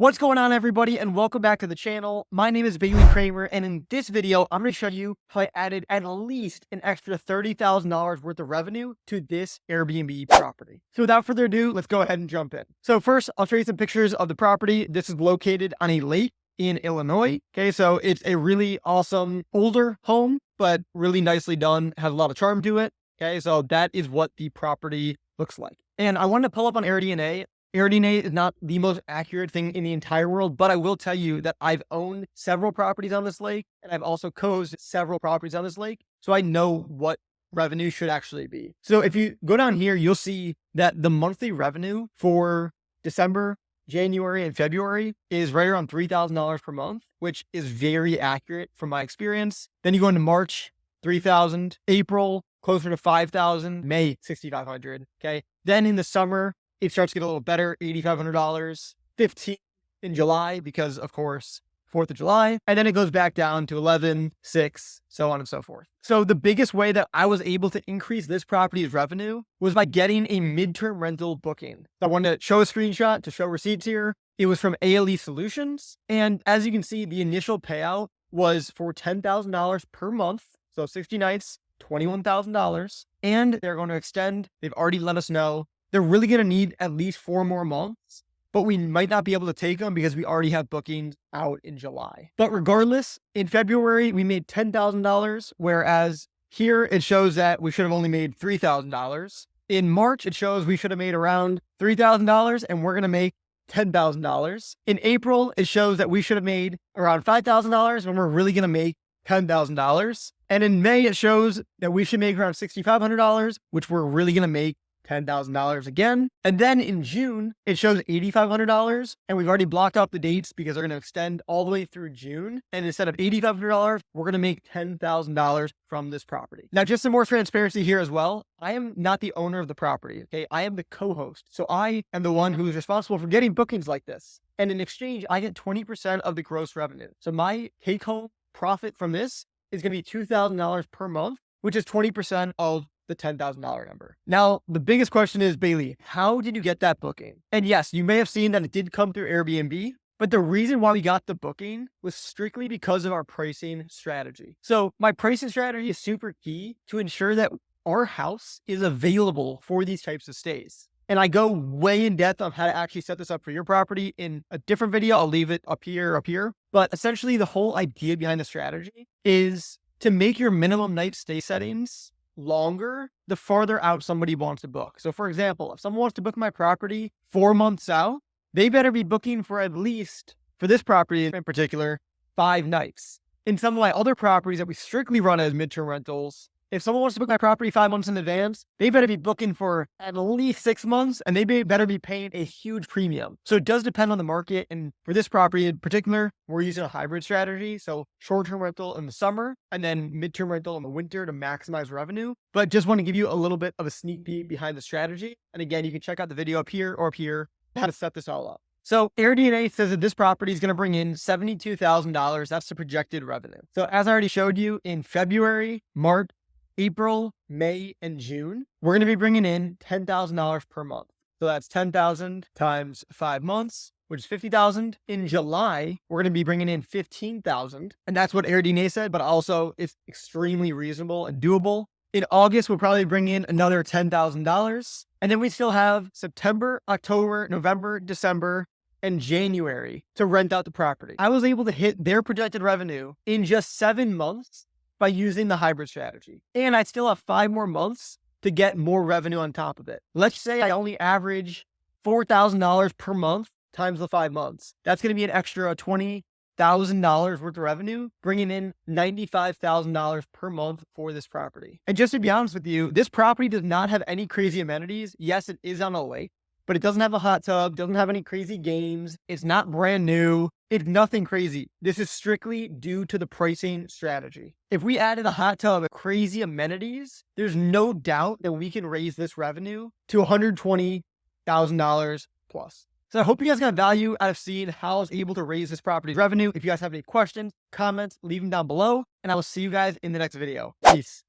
What's going on, everybody, and welcome back to the channel. My name is Bailey Kramer, and in this video, I'm going to show you how I added at least an extra $30,000 worth of revenue to this Airbnb property. So without further ado, let's go ahead and jump in. So first, I'll show you some pictures of the property. This is located on a lake in Illinois. Okay, so it's a really awesome older home, but really nicely done, has a lot of charm to it. Okay, so that is what the property looks like. And I wanted to pull up on AirDNA. AirDNA is not the most accurate thing in the entire world, but I will tell you that I've owned several properties on this lake, and I've also co-hosted several properties on this lake, so I know what revenue should actually be. So if you go down here, you'll see that the monthly revenue for December, January, and February is right around $3,000 per month, which is very accurate from my experience. Then you go into March, $3,000, April, closer to $5,000, May, $6,500, okay? Then in the summer, it starts to get a little better, $8,500, $15,000 in July because, of course, 4th of July. And then it goes back down to 11, 6, so on and so forth. So the biggest way that I was able to increase this property's revenue was by getting a midterm rental booking. I wanted to show a screenshot to show receipts here. It was from ALE Solutions. And as you can see, the initial payout was for $10,000 per month. So 60 nights, $21,000. And they're going to extend. They've already let us know they're really going to need at least 4 more months, but we might not be able to take them because we already have bookings out in July. But regardless, in February, we made $10,000, whereas here it shows that we should have only made $3,000. In March, it shows we should have made around $3,000 and we're going to make $10,000. In April, it shows that we should have made around $5,000 and we're really going to make $10,000. And in May, it shows that we should make around $6,500, which we're really going to make $10,000 again. And then in June, it shows $8,500, and we've already blocked out the dates because they're going to extend all the way through June. And instead of $8,500, we're going to make $10,000 from this property. Now, just some more transparency here as well. I am not the owner of the property, okay? I am the co-host. So I am the one who is responsible for getting bookings like this. And in exchange, I get 20% of the gross revenue. So my take-home profit from this is going to be $2,000 per month, which is 20% of the $10,000 number. Now, the biggest question is, Bailey, how did you get that booking? And yes, you may have seen that it did come through Airbnb, but the reason why we got the booking was strictly because of our pricing strategy. So my pricing strategy is super key to ensure that our house is available for these types of stays. And I go way in depth on how to actually set this up for your property in a different video. I'll leave it up here. But essentially the whole idea behind the strategy is to make your minimum night stay settings longer the farther out somebody wants to book. So for example, if someone wants to book my property 4 months out, they better be booking for at least, for this property in particular, 5 nights. In some of my other properties that we strictly run as midterm rentals, if someone wants to book my property 5 months in advance, they better be booking for at least 6 months, and they better be paying a huge premium. So it does depend on the market. And for this property in particular, we're using a hybrid strategy. So short-term rental in the summer and then midterm rental in the winter to maximize revenue. But just want to give you a little bit of a sneak peek behind the strategy. And again, you can check out the video up here or up here how to set this all up. So AirDNA says that this property is going to bring in $72,000. That's the projected revenue. So as I already showed you, in February, March, April, May, and June, we're going to be bringing in $10,000 per month. So that's 10,000 times 5 months, which is 50,000. In July, we're going to be bringing in 15,000. And that's what AirDNA said, but also it's extremely reasonable and doable. In August, we'll probably bring in another $10,000. And then we still have September, October, November, December, and January to rent out the property. I was able to hit their projected revenue in just 7 months by using the hybrid strategy. And I still have 5 more months to get more revenue on top of it. Let's say I only average $4,000 per month times the 5 months. That's going to be an extra $20,000 worth of revenue, bringing in $95,000 per month for this property. And just to be honest with you, this property does not have any crazy amenities. Yes, it is on a lake, but it doesn't have a hot tub, doesn't have any crazy games. It's not brand new. It's nothing crazy. This is strictly due to the pricing strategy. If we added a hot tub of crazy amenities, there's no doubt that we can raise this revenue to $120,000 plus. So I hope you guys got value out of seeing how I was able to raise this property's revenue. If you guys have any questions, comments, leave them down below, and I will see you guys in the next video. Peace.